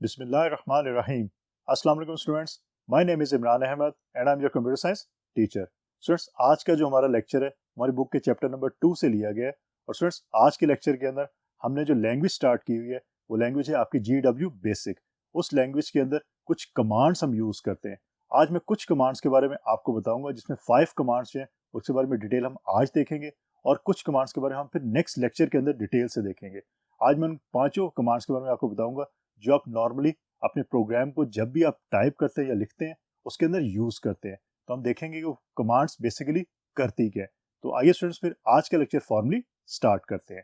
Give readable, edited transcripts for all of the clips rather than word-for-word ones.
Bismillahirrahmanirrahim. Assalamu alaikum students. My name is Imran Ahmed and I'm your computer science teacher. Students, आज का जो हमारा lecture है हमारी बुक के चैप्टर नंबर 2 से लिया गया है। और स्टूडेंट्स, आज के लेक्चर के अंदर हमने जो लैंग्वेज स्टार्ट की हुई है वो लैंग्वेज है आपकी GW बेसिक। उस लैंग्वेज के अंदर कुछ कमांड्स हम यूज करते हैं। आज मैं कुछ कमांड्स के बारे में आपको बताऊंगा, जिसमें 5 कमांड्स हैं, उसके बारे में डिटेल हम आज देखेंगे और कुछ कमांड्स के बारे में हम फिर नेक्स्ट लेक्चर के अंदर डिटेल से देखेंगे। आज मैं उन 5 कमांड्स के बारे में आपको बताऊंगा जो आप नॉर्मली अपने प्रोग्राम को जब भी आप टाइप करते हैं या लिखते हैं उसके अंदर यूज करते हैं। तो हम देखेंगे कि वो कमांड्स बेसिकली करती क्या है। तो आइए स्टूडेंट्स, फिर आज का लेक्चर फॉर्मली स्टार्ट करते हैं।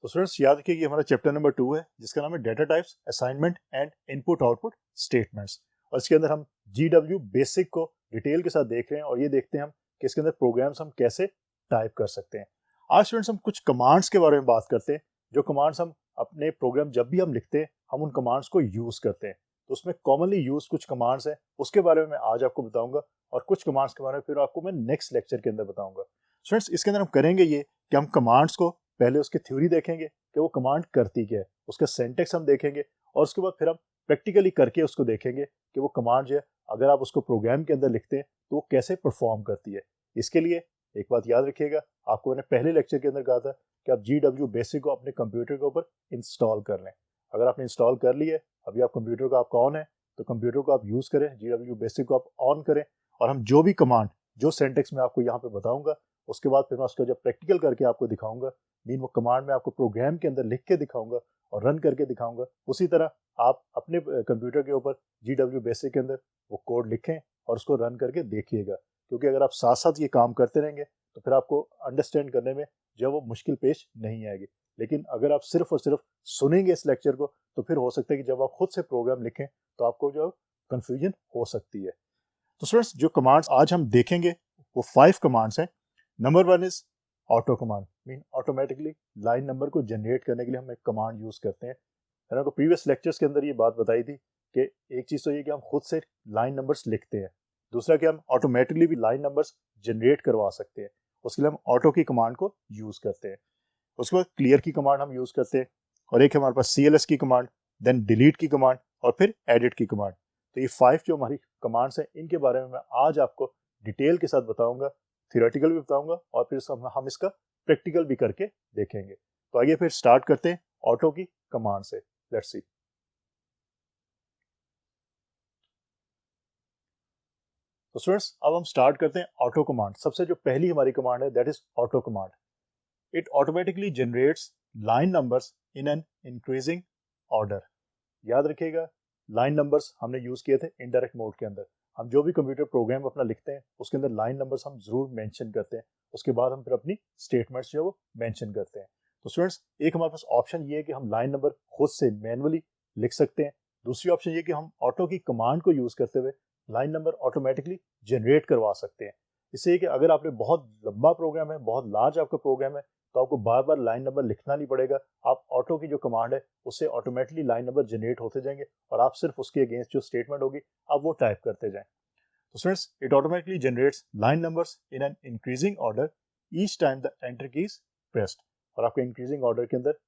तो स्टूडेंट्स, याद रखिए कि हमारा चैप्टर नंबर 2 है जिसका नाम है data types, assignment and input output statements. और इसके अंदर हम GW बेसिक को डिटेल के साथ देख रहे हैं और ये देखते हैं हम कि इसके अंदर प्रोग्राम्स हम कैसे टाइप कर सकते हैं। आज स्टूडेंट्स हम कुछ कमांड्स के बारे में बात करते हैं, जो कमांड्स हम अपने प्रोग्राम जब भी हम लिखते हैं हम उन कमांड्स को यूज करते हैं। तो उसमें कॉमनली यूज कुछ कमांड्स हैं, उसके बारे में मैं आज आपको बताऊंगा और कुछ कमांड्स के बारे में फिर आपको मैं नेक्स्ट लेक्चर के अंदर बताऊंगा। स्टूडेंट्स, इसके अंदर हम करेंगे ये कि हम कमांड्स को पहले उसकी थ्योरी देखेंगे कि वो कमांड करती क्या है, उसका सिंटैक्स हम देखेंगे और उसके बाद फिर हम प्रैक्टिकली करके उसको देखेंगे कि वो कमांड जो है अगर आप उसको प्रोग्राम के अंदर लिखते हैं तो वो कैसे परफॉर्म करती है। इसके लिए एक बात याद रखिएगा, आपको मैंने पहले लेक्चर के अंदर कहा था कि आप GW बेसिक को अपने कंप्यूटर के ऊपर इंस्टॉल कर लें। अगर आपने इंस्टॉल कर लिया है, अभी आप कंप्यूटर का आपका ऑन है, तो कंप्यूटर को आप यूज करें, GW बेसिक को आप ऑन करें और हम जो भी कमांड जो सिंटैक्स में आपको यहाँ पे बताऊंगा उसके बाद फिर मैं उसको जब प्रैक्टिकल करके आपको दिखाऊंगा, मीन वो कमांड में आपको प्रोग्राम के अंदर लिख के दिखाऊंगा और रन करके दिखाऊंगा, उसी तरह आप अपने कंप्यूटर के ऊपर GW बेसिक के अंदर वो कोड लिखें और उसको रन करके देखिएगा। क्योंकि अगर आप साथ साथ ये काम करते रहेंगे तो फिर आपको अंडरस्टैंड करने में जो वो मुश्किल पेश नहीं आएगी। लेकिन अगर आप सिर्फ और सिर्फ सुनेंगे इस लेक्चर को तो फिर हो सकता है कि जब आप खुद से प्रोग्राम लिखें तो आपको जो कंफ्यूजन हो सकती है। तो स्टूडेंट्स, जो कमांड्स आज हम देखेंगे वो 5 कमांड्स हैं। Number 1 is auto command, mean automatically line number को जनरेट करने के लिए हम एक कमांड यूज करते हैं। मैंने आपको प्रीवियस लेक्चर्स के अंदर ये बात बताई थी कि एक चीज तो ये कि हम खुद से लाइन नंबर्स लिखते हैं, दूसरा कि हम ऑटोमेटिकली भी लाइन नंबर्स जनरेट करवा सकते हैं। उसके लिए हम ऑटो की कमांड को यूज करते हैं। उसके बाद क्लियर की कमांड हम यूज करते हैं और एक है हमारे पास CLS की कमांड, देन डिलीट की कमांड और फिर एडिट की कमांड। तो ये 5 जो हमारी कमांड्स हैं इनके बारे में मैं आज आपको डिटेल के साथ बताऊंगा, थियोरेटिकल भी बताऊंगा और फिर हम इसका प्रैक्टिकल भी करके देखेंगे। तो आइए फिर स्टार्ट करते हैं ऑटो की कमांड से। Let's see. तो स्टूडेंट्स, अब हम स्टार्ट करते हैं ऑटो कमांड। सबसे जो पहली हमारी कमांड है that is auto command. It automatically generates line numbers in an increasing order. याद रखिएगा, लाइन नंबर्स हमने यूज किए थे इनडायरेक्ट मोड के अंदर। हम जो भी कंप्यूटर प्रोग्राम अपना लिखते हैं उसके अंदर लाइन नंबर्स हम जरूर मेंशन करते हैं, उसके बाद हम फिर अपनी स्टेटमेंट्स जो है वो मेंशन करते हैं। तो स्टूडेंट्स, एक हमारे पास ऑप्शन ये है कि हम लाइन नंबर खुद से मैनुअली लिख सकते हैं। दूसरी ऑप्शन ये कि हम ऑटो की कमांड को यूज करते हुए लाइन नंबर ऑटोमेटिकली जनरेट करवा सकते हैं। इससे कि अगर आपने बहुत लंबा प्रोग्राम है, बहुत लार्ज आपका प्रोग्राम है, तो आपको बार बार लाइन नंबर लिखना नहीं पड़ेगा। आप ऑटो की जो कमांड है उससे ऑटोमेटिकली लाइन नंबर जनरेट होते जाएंगे और आप सिर्फ उसके अगेंस्ट जो स्टेटमेंट होगी आप वो टाइप करते जाएं। तो students, it automatically generates line numbers in an increasing order each time the enter की इज प्रेस्ड। और आपके इंक्रीजिंग ऑर्डर के अंदर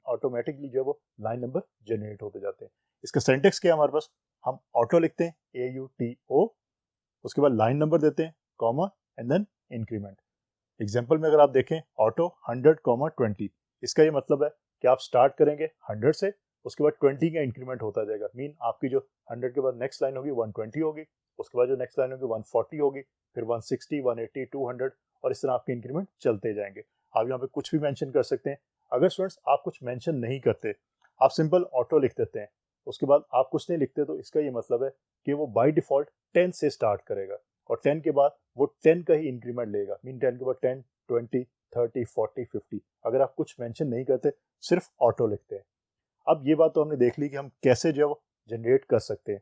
ऑटोमेटिकली जो है वो लाइन नंबर जनरेट होते जाते हैं। इसका सिंटैक्स क्या है हमारे पास, हम ऑटो लिखते हैं AUTO, उसके बाद लाइन नंबर देते हैं comma and then increment. Example में अगर आप देखें ऑटो 100,20, इसका ये मतलब है कि आप स्टार्ट करेंगे 100 से, उसके बाद 20 का इंक्रीमेंट होता जाएगा। मीन आपकी जो 100 के बाद नेक्स्ट लाइन होगी 120 होगी, उसके बाद जो नेक्स्ट लाइन होगी 140 होगी, फिर 160, 180, 200 और इस तरह आपके इंक्रीमेंट चलते जाएंगे। आप यहाँ पे कुछ भी मेंशन कर सकते हैं। अगर स्टूडेंट्स आप कुछ मेंशन नहीं करते, आप सिंपल ऑटो लिख देते हैं, उसके बाद आप कुछ नहीं लिखते, तो इसका ये मतलब है कि वो बाय डिफॉल्ट 10 से स्टार्ट करेगा और 10 के बाद वो 10 का ही इंक्रीमेंट लेगा। मीन 10 के बाद 10, 20, 30, 40, 50। अगर आप कुछ मेंशन नहीं करते, सिर्फ ऑटो लिखते हैं। अब ये बात तो हमने देख ली कि हम कैसे जो जनरेट कर सकते हैं।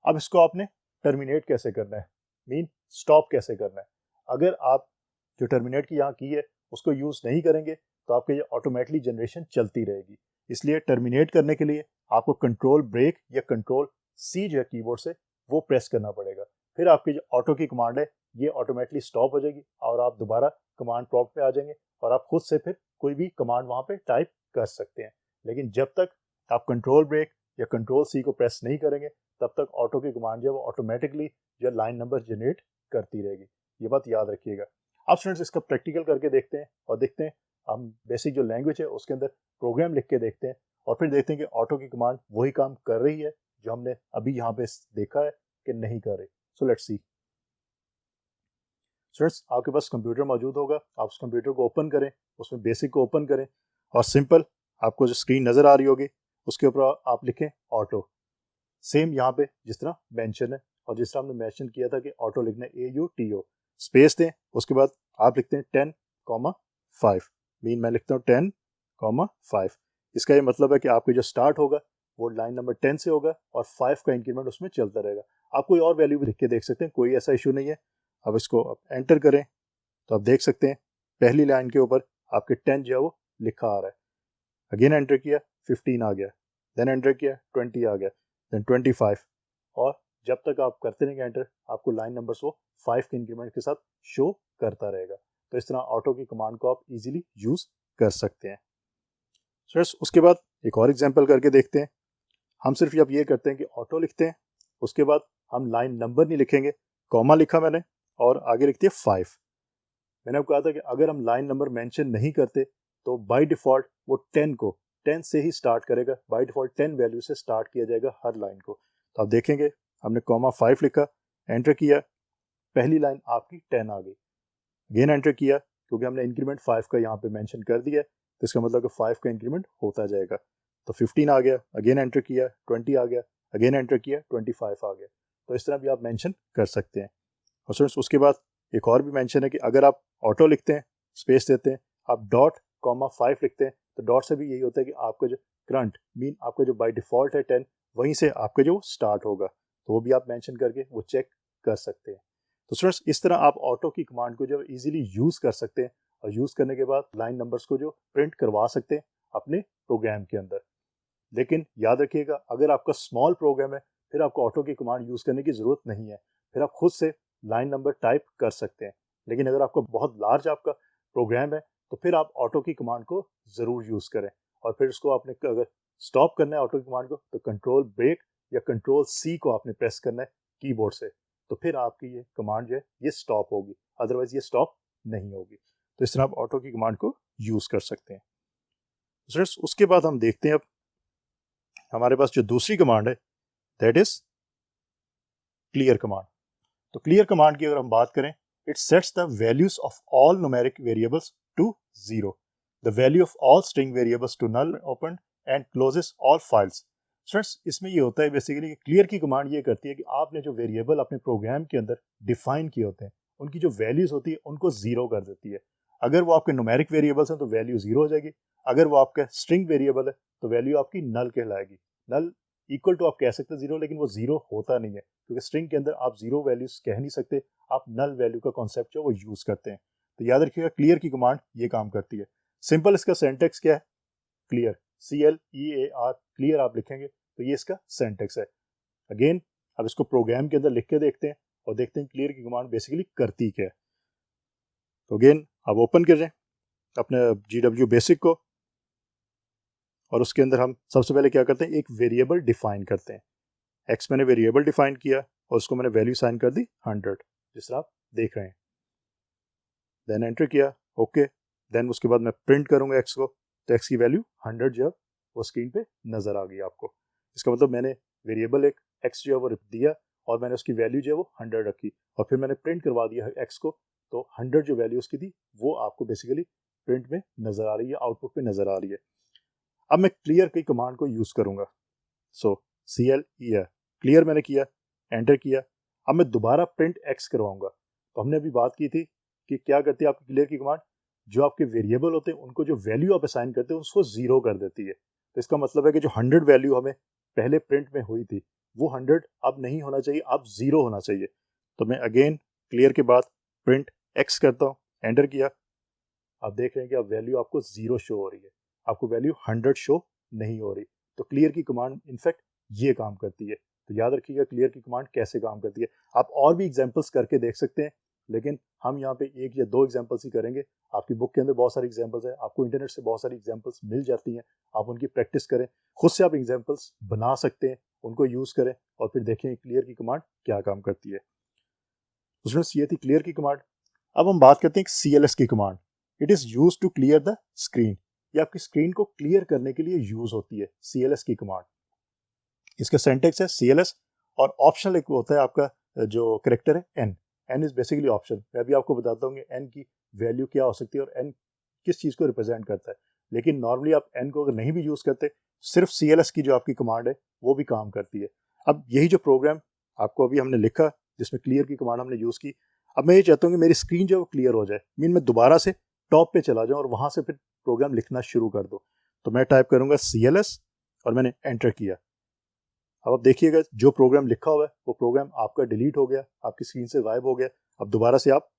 अब इसको आपने टर्मिनेट कैसे करना है, मीन स्टॉप कैसे करना है। अगर आप जो टर्मिनेट की यहाँ की है उसको यूज नहीं करेंगे तो आपके ये ऑटोमेटिकली जनरेशन चलती रहेगी। इसलिए टर्मिनेट करने के लिए आपको कंट्रोल ब्रेक या कंट्रोल C जो है कीबोर्ड से वो प्रेस करना पड़ेगा। फिर आपकी जो ऑटो की कमांड है ये ऑटोमेटिकली स्टॉप हो जाएगी और आप दोबारा कमांड प्रॉम्प्ट में आ जाएंगे और आप खुद से फिर कोई भी कमांड वहाँ पे टाइप कर सकते हैं। लेकिन जब तक आप कंट्रोल ब्रेक या कंट्रोल सी को प्रेस नहीं करेंगे तब तक ऑटो की कमांड जो है वो ऑटोमेटिकली जो लाइन नंबर जनरेट करती रहेगी। ये बात याद रखिएगा। अब स्टूडेंट्स इसका प्रैक्टिकल करके देखते हैं और देखते हैं हम बेसिक जो लैंग्वेज है उसके अंदर प्रोग्राम लिख के देखते हैं और फिर देखते हैं कि ऑटो की कमांड वही काम कर रही है जो हमने अभी यहाँ पे देखा है कि नहीं कर रही। सो लेट्स सी। स्टूडेंट्स आपके पास कंप्यूटर मौजूद होगा, आप उस कंप्यूटर को ओपन करें, उसमें बेसिक को ओपन करें और सिंपल आपको जो स्क्रीन नज़र आ रही होगी उसके ऊपर आप लिखें ऑटो। सेम यहाँ पे जिस तरह मेंशन है और जिस तरह हमने मेंशन किया था कि ऑटो लिखना है AUTO, स्पेस दें, उसके बाद आप लिखते हैं 10,5 मीन मैं लिखता हूँ 10,5। इसका ये मतलब है कि आपके जो स्टार्ट होगा वो लाइन नंबर 10 से होगा और 5 का इंक्रीमेंट उसमें चलता रहेगा। आप कोई और वैल्यू भी लिख के देख सकते हैं, कोई ऐसा इशू नहीं है। अब इसको आप एंटर करें तो आप देख सकते हैं पहली लाइन के ऊपर आपके 10 जो है वो लिखा आ रहा है। अगेन एंटर किया 15 आ गया, देन एंटर किया 20 आ गया, देन 25 और जब तक आप करते रहेंगे एंटर आपको लाइन नंबर्स वो 5 के इंक्रीमेंट के साथ शो करता रहेगा। तो इस तरह ऑटो की कमांड को आप इजीली यूज कर सकते हैं। स्टूडेंट्स उसके बाद एक और एग्जांपल करके देखते हैं। हम सिर्फ अब ये करते हैं कि ऑटो लिखते हैं, उसके बाद हम लाइन नंबर नहीं लिखेंगे, कॉमा लिखा मैंने और आगे लिखती है 5। मैंने आपको कहा था कि अगर हम लाइन नंबर मेंशन नहीं करते तो बाय डिफॉल्ट वो 10 से ही स्टार्ट करेगा, बाय डिफॉल्ट 10 वैल्यू से स्टार्ट किया जाएगा हर लाइन को। तो आप देखेंगे हमने कॉमा 5 लिखा, एंटर किया, पहली लाइन आपकी 10 आ गई। अगेन एंटर किया क्योंकि हमने इंक्रीमेंट 5 का यहाँ पे मेंशन कर दिया तो इसका मतलब कि 5 का इंक्रीमेंट होता जाएगा। तो 15 आ गया, अगेन एंटर किया, 20 आ गया, अगेन एंटर किया, 25 आ गया। तो इस तरह भी आप मेंशन कर सकते हैं। और स्टूडेंट्स उसके बाद एक और भी मेंशन है कि अगर आप ऑटो लिखते हैं, स्पेस देते हैं, आप डॉट कॉमा 5 लिखते हैं तो डॉट से भी यही होता है कि आपका जो करंट मीन आपका जो बाय डिफॉल्ट है 10 वहीं से आपका जो स्टार्ट होगा, तो वो भी आप मेंशन करके वो चेक कर सकते हैं। तो स्टूडेंट्स इस तरह आप ऑटो की कमांड को जो इजीली यूज कर सकते हैं और यूज करने के बाद लाइन नंबर्स को जो प्रिंट करवा सकते हैं अपने प्रोग्राम के अंदर। लेकिन याद रखिएगा अगर आपका स्मॉल प्रोग्राम है फिर आपको ऑटो की कमांड यूज करने की जरूरत नहीं है, फिर आप खुद से लाइन नंबर टाइप कर सकते हैं। लेकिन अगर आपका बहुत लार्ज आपका प्रोग्राम है तो फिर आप ऑटो की कमांड को जरूर यूज करें और फिर उसको आपने अगर स्टॉप करना है ऑटो की कमांड को तो कंट्रोल ब्रेक या कंट्रोल सी को आपने प्रेस करना है कीबोर्ड से, तो फिर आपकी ये कमांड जो है ये स्टॉप होगी, अदरवाइज ये स्टॉप नहीं होगी। तो इस तरह आप ऑटो की कमांड को यूज कर सकते हैं। उसके बाद हम देखते हैं अब हमारे पास जो दूसरी कमांड है दैट इज क्लियर कमांड। तो क्लियर कमांड की अगर हम बात करें, it sets the values of all numeric variables to 0, the value of all string variables to null open and closes all files. Students इसमें ये होता है बेसिकली क्लियर की कमांड ये करती है कि आपने जो वेरिएबल अपने प्रोग्राम के अंदर डिफाइन किए होते हैं उनकी जो वैल्यूज होती है उनको 0 कर देती है। अगर वो आपके न्यूमेरिक वेरिएबल्स हैं तो वैल्यू 0 हो जाएगी, अगर वो आपका स्ट्रिंग वेरिएबल है तो वैल्यू आपकी नल कहलाएगी। नल इक्वल टू आप कह सकते हैं 0, लेकिन वो 0 होता नहीं है क्योंकि स्ट्रिंग के अंदर आप 0 वैल्यूज कह नहीं सकते, आप नल वैल्यू का कॉन्सेप्ट जो वो यूज करते हैं। तो याद रखिएगा क्लियर की कमांड ये काम करती है। सिंपल इसका सेंटेक्स क्या है, क्लियर, CLEAR, क्लियर आप लिखेंगे तो ये इसका सेंटेक्स है। अगेन अब इसको प्रोग्राम के अंदर लिख के देखते हैं और देखते हैं क्लियर की कमांड बेसिकली करती क्या है। तो अगेन आप ओपन कर रहे हैं अपने GW बेसिक को और उसके अंदर हम सबसे पहले क्या करते हैं, एक वेरिएबल डिफाइन करते हैं। एक्स मैंने वेरिएबल डिफाइन किया और उसको मैंने वैल्यू साइन कर दी 100, जिस तरह आप देख रहे हैं। देन एंटर किया, ओके। देन उसके बाद मैं प्रिंट करूंगा एक्स को, तो एक्स की वैल्यू 100 जो है वो स्क्रीन पे नजर आ गई आपको। इसका मतलब मैंने वेरिएबल एक एक्स जो है वो दिया और मैंने उसकी वैल्यू जो है वो 100 रखी और फिर मैंने प्रिंट करवा दिया एक्स को, तो 100 जो वैल्यू उसकी थी वो आपको बेसिकली प्रिंट में नजर आ रही है, आउटपुट में नजर आ रही है। अब मैं क्लियर की कमांड को यूज करूंगा। सो CLEAR, क्लियर मैंने किया, एंटर किया। अब मैं दोबारा प्रिंट एक्स करवाऊंगा। तो हमने अभी बात की थी कि क्या करती है आपकी क्लियर की कमांड, जो आपके वेरिएबल होते हैं उनको जो वैल्यू आप असाइन करते हैं उसको 0 कर देती है। तो इसका मतलब है कि जो 100 वैल्यू हमें पहले प्रिंट में हुई थी वो 100 अब नहीं होना चाहिए, अब 0 होना चाहिए। तो मैं अगेन क्लियर के बाद प्रिंट एक्स करता हूँ, एंटर किया। आप देख रहे हैं कि अब वैल्यू आपको 0 शो हो रही है, आपको वैल्यू 100 शो नहीं हो रही। तो क्लियर की कमांड इनफैक्ट ये काम करती है। तो याद रखिएगा क्लियर की कमांड कैसे काम करती है। आप और भी एग्जांपल्स करके देख सकते हैं, लेकिन हम यहाँ पे एक या दो एग्जांपल्स ही करेंगे। आपकी बुक के अंदर बहुत सारी एग्जांपल्स है, आपको इंटरनेट से बहुत सारी एग्जांपल्स मिल जाती हैं, आप उनकी प्रैक्टिस करें, खुद से आप एग्जांपल्स बना सकते हैं, उनको यूज़ करें और फिर देखें क्लियर की कमांड क्या काम करती है। स्टूडेंट्स, ये थी क्लियर की कमांड। अब हम बात करते हैं CLS की command. It is use to clear the screen. ये आपकी स्क्रीन को क्लियर करने के लिए यूज होती है CLS की कमांड। इसका सिंटैक्स है CLS और ऑप्शनल एक होता है आपका जो करेक्टर है N। N is basically option. मैं अभी आपको बताता हूँ कि N की वैल्यू क्या हो सकती है और N किस चीज़ को रिप्रेजेंट करता है। लेकिन नॉर्मली आप N को अगर नहीं भी यूज़ करते, सिर्फ CLS की जो आपकी कमांड है वो भी काम करती है। अब यही जो प्रोग्राम आपको अभी हमने लिखा जिसमें क्लियर की कमांड हमने यूज़ की, अब मैं ये चाहता हूँ कि मेरी स्क्रीन जो है वो क्लियर हो जाए, मीन मैं दोबारा से टॉप पे चला जाऊँ और वहाँ से फिर प्रोग्राम लिखना शुरू कर दूँ। तो मैं टाइप करूँगा CLS और मैंने एंटर किया। अब आप देखिएगा जो प्रोग्राम लिखा हुआ है वो प्रोग्राम आपका डिलीट हो गया, आपकी स्क्रीन से गायब हो गया। अब दोबारा से आप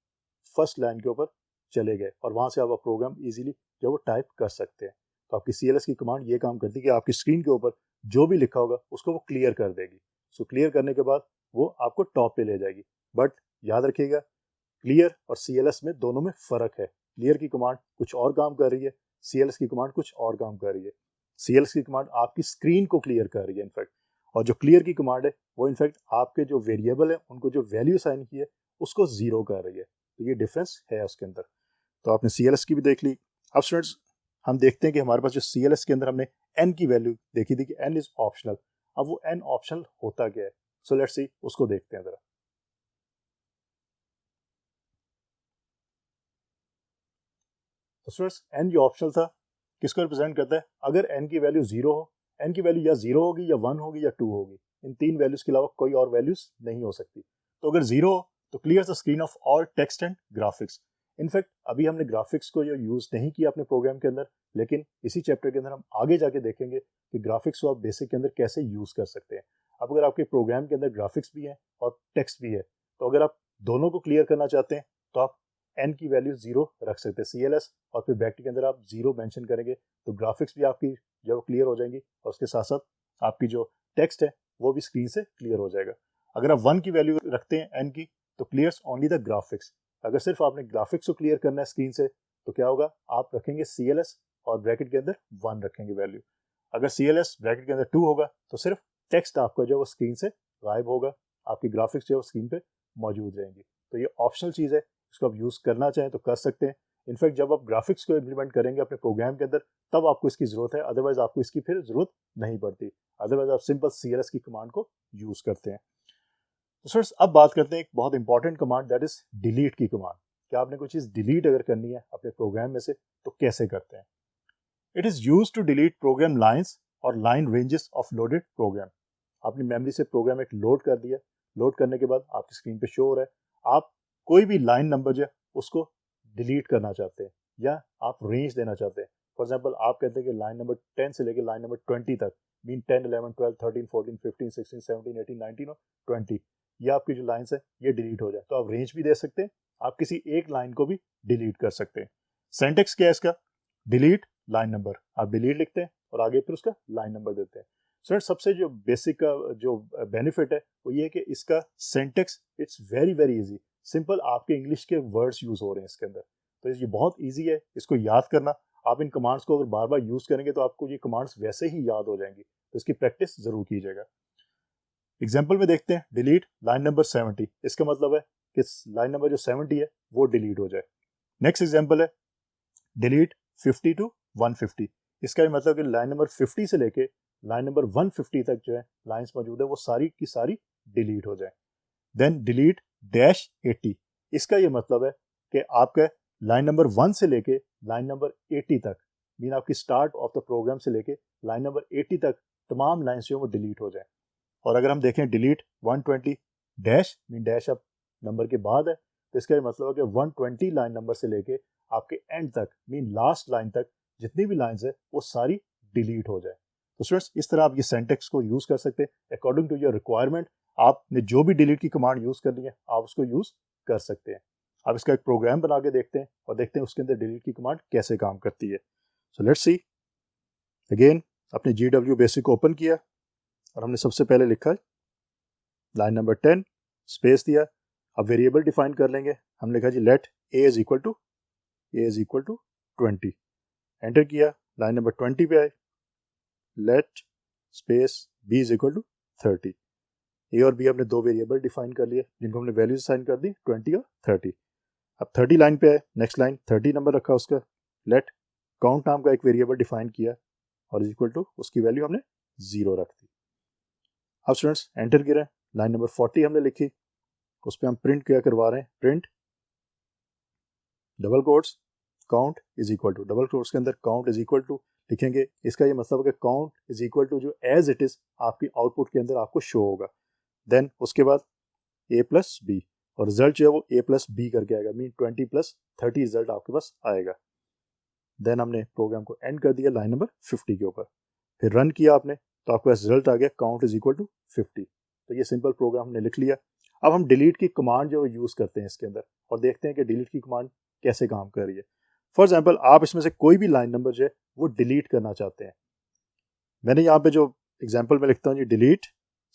फर्स्ट लाइन के ऊपर चले गए और वहाँ से आप प्रोग्राम इजीली जो वो टाइप कर सकते हैं। तो आपकी CLS की कमांड ये काम करती है कि आपकी स्क्रीन के ऊपर जो भी लिखा होगा उसको वो क्लियर कर देगी। सो क्लियर करने के बाद वो आपको टॉप पे ले जाएगी। बट याद रखिएगा, क्लियर और CLS में दोनों में फ़र्क है। क्लियर की कमांड कुछ और काम कर रही है, CLS की कमांड कुछ और काम कर रही है। CLS की कमांड आपकी स्क्रीन को क्लियर कर रही है इनफैक्ट, और जो क्लियर की कमांड है वो इनफैक्ट आपके जो वेरिएबल है उनको जो वैल्यू साइन की है उसको जीरो कर रही है। तो ये डिफरेंस है उसके अंदर। तो आपने CLS की भी देख ली। अब स्टूडेंट्स हम देखते हैं कि हमारे पास जो CLS के अंदर हमने N की वैल्यू देखी थी कि N इज ऑप्शनल। अब वो N ऑप्शनल होता क्या है, सो लेट्स सी, उसको देखते हैं जरा। तो स्टूडेंट्स N जो ऑप्शनल था किसको रिप्रेजेंट करता है? अगर N की वैल्यू जीरो हो, N की वैल्यू या जीरो होगी या 1 होगी या 2 होगी, इन तीन वैल्यूज के अलावा कोई और वैल्यूज नहीं हो सकती। तो अगर जीरो हो तो clear the screen of all text and graphics. In fact अभी हमने ग्राफिक्स को जो यूज नहीं किया अपने प्रोग्राम के अंदर, लेकिन इसी चैप्टर के अंदर हम आगे जाके देखेंगे कि ग्राफिक्स को आप बेसिक के अंदर कैसे यूज कर सकते हैं। अब अगर आपके प्रोग्राम के अंदर ग्राफिक्स भी है और टेक्स्ट भी है, तो अगर आप दोनों को क्लियर करना चाहते हैं तो आप N की वैल्यू जीरो रख सकते हैं CLS और फिर ब्रैकेट के अंदर आप जीरो मेंशन करेंगे तो ग्राफिक्स भी आपकी जो क्लियर हो जाएंगी और उसके साथ साथ आपकी जो टेक्स्ट है वो भी स्क्रीन से क्लियर हो जाएगा। अगर आप 1 की वैल्यू रखते हैं N की तो क्लियर्स ओनली द ग्राफिक्स। अगर सिर्फ आपने ग्राफिक्स को क्लियर करना है स्क्रीन से तो क्या होगा, आप रखेंगे CLS और ब्रैकेट के अंदर 1 रखेंगे वैल्यू। अगर CLS ब्रैकेट के अंदर 2 होगा तो सिर्फ टेक्स्ट आपका जो वो स्क्रीन से गायब होगा, आपकी ग्राफिक्स जो स्क्रीन पे मौजूद रहेंगी। तो ये ऑप्शनल चीज़ है, इसको आप यूज़ करना चाहें तो कर सकते हैं। इनफैक्ट जब आप ग्राफिक्स को इम्प्लीमेंट करेंगे अपने प्रोग्राम के अंदर तब आपको इसकी ज़रूरत है, अदरवाइज आपको इसकी फिर ज़रूरत नहीं पड़ती। अदरवाइज आप सिंपल CLS की कमांड को यूज़ करते हैं। तो सर अब बात करते हैं एक बहुत important command, that is delete की कमांड। क्या आपने कोई चीज़ डिलीट अगर करनी है अपने प्रोग्राम में से तो कैसे करते हैं? It is use to delete program lines और line ranges of loaded program. आपने मेमोरी से प्रोग्राम एक लोड कर दिया, लोड करने के बाद आपकी स्क्रीन पे शो हो रहा है, आप कोई भी लाइन नंबर जो है उसको डिलीट करना चाहते हैं या आप रेंज देना चाहते हैं। फॉर एग्जांपल आप कहते हैं कि लाइन नंबर 10 से लेकर लाइन नंबर 20 तक, मीन 10, 11, 12, 13, 14, 15, 16, 17, 18, 19 और 20, ये आपकी जो लाइन्स है ये डिलीट हो जाए। तो आप रेंज भी दे सकते हैं, आप किसी एक लाइन को भी डिलीट कर सकते हैं। सिंटैक्स क्या है इसका? डिलीट लाइन नंबर, आप डिलीट लिखते हैं और आगे फिर उसका लाइन नंबर देते हैं। सर सबसे जो बेसिक का जो बेनिफिट है वो ये है कि इसका syntax it's very very easy, simple आपके इंग्लिश के वर्ड्स यूज हो रहे हैं इसके अंदर। तो ये बहुत इजी है इसको याद करना। आप इन कमांड्स को अगर बार बार यूज करेंगे तो आपको ये कमांड्स वैसे ही याद हो जाएंगी, तो इसकी प्रैक्टिस जरूर कीजिएगा। एग्जाम्पल में देखते हैं, डिलीट लाइन नंबर 70, इसका मतलब है कि लाइन नंबर जो 70 है वो डिलीट हो जाए। नेक्स्ट एग्जाम्पल है डिलीट 50 टू 150, इसका मतलब कि लाइन नंबर 50 से लेके लाइन नंबर 150 तक जो है लाइंस मौजूद है वो सारी की सारी डिलीट हो जाए। देन डिलीट डैश 80, इसका ये मतलब है कि आपका लाइन नंबर 1 से लेके लाइन नंबर 80 तक, मीन आपकी स्टार्ट ऑफ द प्रोग्राम से लेके लाइन नंबर 80 तक तमाम लाइंस जो वो डिलीट हो जाए। और अगर हम देखें डिलीट 120 डैश, मीन डैश अब नंबर के बाद है, तो इसका ये मतलब है कि 120 लाइन नंबर से लेके आपके एंड तक, मीन लास्ट लाइन तक जितनी भी लाइंस है वो सारी डिलीट हो जाए। तो स्टूडेंट्स इस तरह आप ये सिंटैक्स को यूज कर सकते हैं अकॉर्डिंग टू योर रिक्वायरमेंट। आपने जो भी डिलीट की कमांड यूज करनी है आप उसको यूज कर सकते हैं। आप इसका एक प्रोग्राम बना के देखते हैं और देखते हैं उसके अंदर डिलीट की कमांड कैसे काम करती है। So let's C. अगेन अपने GW बेसिक को ओपन किया और हमने सबसे पहले लिखा है लाइन नंबर 10, स्पेस दिया, अब वेरिएबल डिफाइन कर लेंगे, हमने लिखा जी let A is equal to 20, enter किया, लाइन नंबर 20 पे आए, let space B is equal to 30। A और बी हमने दो वेरिएबल डिफाइन कर लिए जिनको हमने वैल्यूज असाइन कर दी 20 और 30। अब 30 लाइन पे आए, नेक्स्ट लाइन 30 नंबर रखा उसका, लेट काउंट नाम का एक वेरिएबल डिफाइन किया और इज इक्वल टू उसकी वैल्यू हमने 0 रख दी। अब स्टूडेंट्स एंटर गिरा, लाइन नंबर 40 हमने लिखी, उस पर हम प्रिंट क्या करवा रहे हैं, print double quotes count is equal to, double quotes के अंदर काउंट इज इक्वल टू लिखेंगे। इसका ये मतलब है कि काउंट इज इक्वल टू जो एज इट इज आपकी आउटपुट के अंदर आपको शो होगा। देन उसके बाद a प्लस बी, और रिजल्ट जो है वो a प्लस बी करके आएगा, मीन 20 प्लस 30 रिजल्ट आपके पास आएगा। देन हमने प्रोग्राम को एंड कर दिया लाइन नंबर 50 के ऊपर, फिर रन किया आपने तो आपके पास रिजल्ट आ गया काउंट इज इक्वल टू 50। तो ये सिंपल प्रोग्राम हमने लिख लिया। अब हम डिलीट की कमांड जो यूज़ करते हैं इसके अंदर और देखते हैं कि डिलीट की कमांड कैसे काम कर रही है। फॉर एग्जाम्पल आप इसमें से कोई भी लाइन नंबर जो है वो डिलीट करना चाहते हैं। मैंने यहाँ पे जो एग्जाम्पल में लिखता हूँ जी डिलीट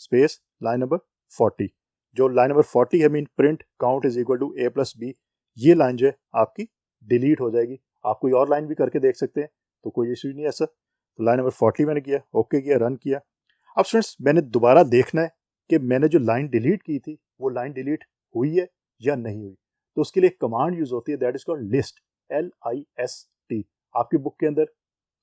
स्पेस लाइन नंबर 40, जो लाइन नंबर 40 है mean print count is equal to a plus b, ये लाइन जो है आपकी डिलीट हो जाएगी। आप कोई और लाइन भी करके देख सकते हैं, तो कोई इशू नहीं है ऐसा। तो लाइन नंबर 40 मैंने किया, ओके किया, रन किया। अब स्टूडेंट्स मैंने दोबारा देखना है कि मैंने जो लाइन डिलीट की थी वो लाइन डिलीट हुई है या नहीं हुई। तो उसके लिए एक कमांड यूज होती है that is called list, LIST। आपकी बुक के अंदर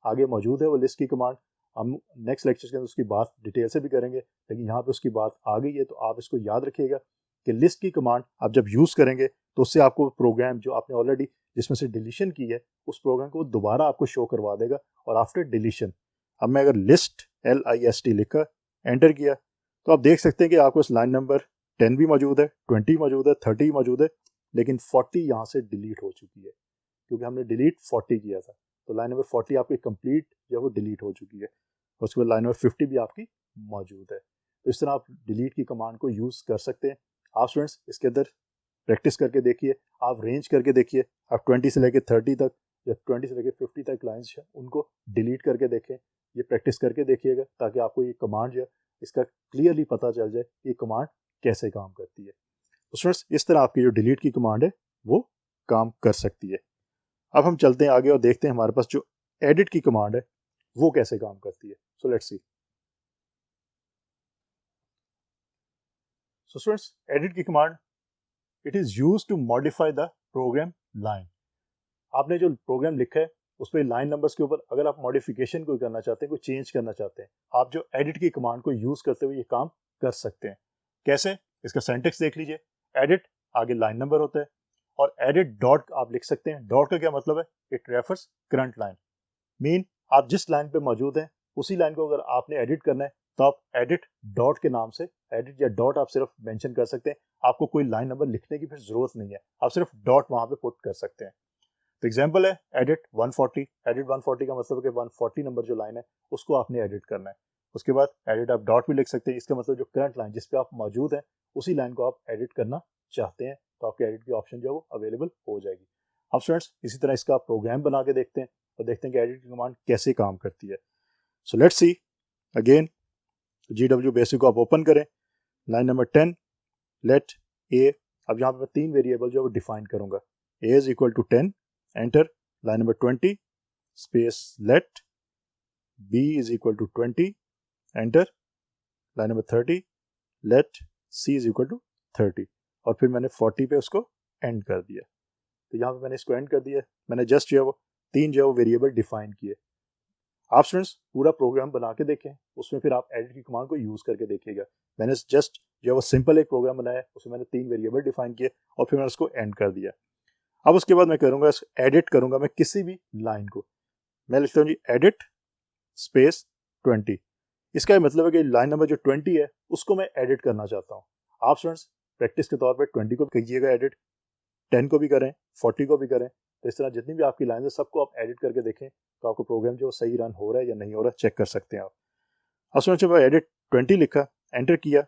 आगे मौजूद है वो लिस्ट की कमांड। हम नेक्स्ट लेक्चर के अंदर उसकी बात डिटेल से भी करेंगे, लेकिन यहाँ पे उसकी बात आ गई है तो आप इसको याद रखिएगा कि लिस्ट की कमांड आप जब यूज़ करेंगे तो उससे आपको प्रोग्राम जो आपने ऑलरेडी जिसमें से डिलीशन की है उस प्रोग्राम को दोबारा आपको शो करवा देगा। और आफ्टर डिलीशन अब मैं अगर लिस्ट LIST लिखा एंटर किया तो आप देख सकते हैं कि आपको इस लाइन नंबर 10 भी मौजूद है, 20 मौजूद है, 30 मौजूद है, लेकिन 40 यहाँ से डिलीट हो चुकी है क्योंकि हमने डिलीट 40 किया था। तो लाइन नंबर 40 आपकी कंप्लीट जो वो डिलीट हो चुकी है। उसके बाद लाइन नंबर 50 भी आपकी मौजूद है। तो इस तरह आप डिलीट की कमांड को यूज़ कर सकते हैं। आप स्टूडेंट्स इसके अंदर प्रैक्टिस करके देखिए, आप रेंज करके देखिए, आप 20 से लेकर 30 तक या 20 से लेकर 50 तक लाइन्स हैं उनको डिलीट करके देखें। ये प्रैक्टिस करके देखिएगा ताकि आपको ये कमांड जो है इसका क्लियरली पता चल जाए ये कमांड कैसे काम करती है। तो स्टूडेंट्स इस तरह आपकी जो डिलीट की कमांड है वो काम कर सकती है। अब हम चलते हैं आगे और देखते हैं हमारे पास जो एडिट की कमांड है वो कैसे काम करती है। So let's see. So students edit की command it is used to modify the program line. आपने जो प्रोग्राम लिखा है उस पर लाइन नंबर्स के ऊपर अगर आप मॉडिफिकेशन कोई करना चाहते हैं, कोई चेंज करना चाहते हैं, आप जो एडिट की कमांड को यूज करते हुए ये काम कर सकते हैं। कैसे? इसका सिंटैक्स देख लीजिए। एडिट आगे लाइन नंबर होता है और एडिट डॉट आप लिख सकते हैं। डॉट का क्या मतलब है? It refers current line, mean आप जिस लाइन पे मौजूद हैं उसी लाइन को अगर आपने एडिट करना है तो आप एडिट डॉट के नाम से एडिट या डॉट आप सिर्फ मेंशन कर सकते हैं। आपको कोई लाइन नंबर लिखने की फिर जरूरत नहीं है, आप सिर्फ डॉट वहां पे पुट कर सकते हैं। तो एग्जांपल है एडिट 140। एडिट 140 का मतलब है कि 140 नंबर जो लाइन है उसको आपने एडिट करना है। उसके बाद एडिट आप डॉट भी लिख सकते हैं। इसका मतलब जो करंट लाइन जिस पे आप मौजूद हैं उसी लाइन को आप एडिट करना चाहते हैं तो आपके एडिट की ऑप्शन जो है वो अवेलेबल हो जाएगी। अब स्टूडेंट्स इसी तरह इसका प्रोग्राम बना के देखते हैं और देखते हैं कि एडिट की कमांड कैसे काम करती है। So let's see again. GW basic को आप ओपन करें, लाइन नंबर 10 लेट ए। अब यहाँ पे मैं 3 वेरिएबल जो है वो डिफाइन करूंगा। a is equal to 10 enter, line number 20 space let b is equal to 20 enter, line number 30 let c is equal to 30 और फिर मैंने 40 पे उसको एंड कर दिया। तो यहाँ पे मैंने इसको एंड कर दिया। मैंने जस्ट जो है वो 3 जो है वो वेरिएबल डिफाइन किए। आप स्टूडेंट्स पूरा प्रोग्राम बना के देखें, उसमें फिर आप एडिट की कमांड को यूज करके देखिएगा। मैंने जस्ट जो है वो सिंपल एक प्रोग्राम बनाया, उसमें मैंने 3 वेरिएबल डिफाइन किए और फिर मैंने उसको एंड कर दिया। अब उसके बाद मैं करूंगा एडिट करूंगा मैं किसी भी लाइन को। मैं लिखता हूँ जी एडिट स्पेस 20। इसका मतलब है कि लाइन नंबर जो 20 है उसको मैं एडिट करना चाहता हूँ। आप स्टूडेंट्स प्रैक्टिस के तौर पर 20 को कीजिएगा एडिट, 10 को भी करें, 40 को भी करें। तो इस तरह जितनी भी आपकी लाइन है सबको आप एडिट करके देखें तो आपको प्रोग्राम जो सही रन हो रहा है या नहीं हो रहा है चेक कर सकते हैं आप। अब स्टूडेंट्स जब एडिट 20 लिखा एंटर किया,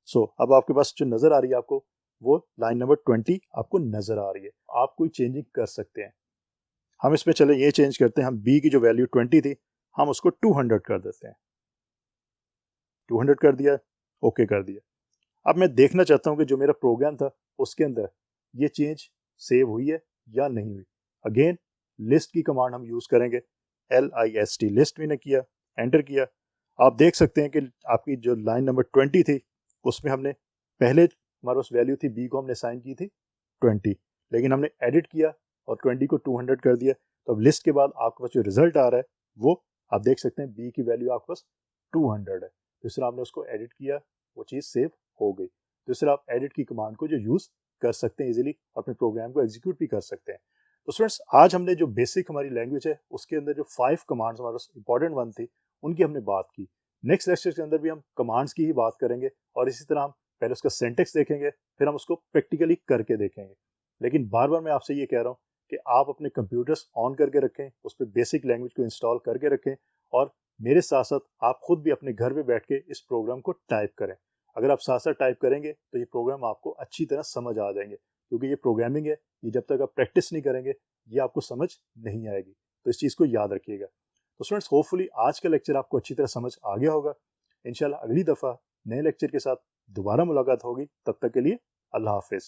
सो अब आपके पास जो नजर आ रही है आपको वो लाइन नंबर 20 आपको नजर आ रही है। आप कोई चेंजिंग कर सकते हैं। हम इसमें चले ये चेंज करते हैं, हम b की जो वैल्यू 20 थी हम उसको 200 कर देते हैं। 200 कर दिया, ओके कर दिया। अब मैं देखना चाहता हूँ कि जो मेरा प्रोग्राम था उसके अंदर ये चेंज सेव हुई है या नहीं हुई। अगेन लिस्ट की कमांड हम यूज़ करेंगे, LIST लिस्ट मैंने किया, एंटर किया। आप देख सकते हैं कि आपकी जो लाइन नंबर 20 थी उसमें हमने पहले हमारे पास वैल्यू थी बी को हमने साइन की थी 20, लेकिन हमने एडिट किया और 20 को 200 कर दिया। तो अब लिस्ट के बाद आपके पास जो रिजल्ट आ रहा है वो आप देख सकते हैं बी की वैल्यू आपके पास 200 है। दूसरा आपने उसको एडिट किया, वो चीज़ सेव हो गई। दूसरा आप एडिट की कमांड को जो यूज़ कर सकते हैं इजीली, अपने प्रोग्राम को एग्जीक्यूट भी कर सकते हैं। तो स्टूडेंट्स आज हमने जो बेसिक हमारी लैंग्वेज है उसके अंदर जो 5 कमांड्स हमारे पास इंपॉर्टेंट वन थी उनकी हमने बात की। नेक्स्ट लेक्चर के अंदर भी हम कमांड्स की ही बात करेंगे और इसी तरह हम पहले उसका सिंटैक्स देखेंगे, फिर हम उसको प्रैक्टिकली करके देखेंगे। लेकिन बार बार मैं आपसे ये कह रहा हूँ कि आप अपने कंप्यूटर्स ऑन करके रखें, उस पर बेसिक लैंग्वेज को इंस्टॉल करके रखें और मेरे साथ साथ आप खुद भी अपने घर पे बैठ के इस प्रोग्राम को टाइप करें। अगर आप साथ साथ टाइप करेंगे तो ये प्रोग्राम आपको अच्छी तरह समझ आ जाएंगे, क्योंकि ये प्रोग्रामिंग है, ये जब तक आप प्रैक्टिस नहीं करेंगे ये आपको समझ नहीं आएगी। तो इस चीज़ को याद रखिएगा। तो स्टूडेंट्स होपफुली आज का लेक्चर आपको अच्छी तरह समझ आ गया होगा। इंशाल्लाह अगली दफ़ा नए लेक्चर के साथ दोबारा मुलाकात होगी। तब तक के लिए अल्लाह हाफिज़।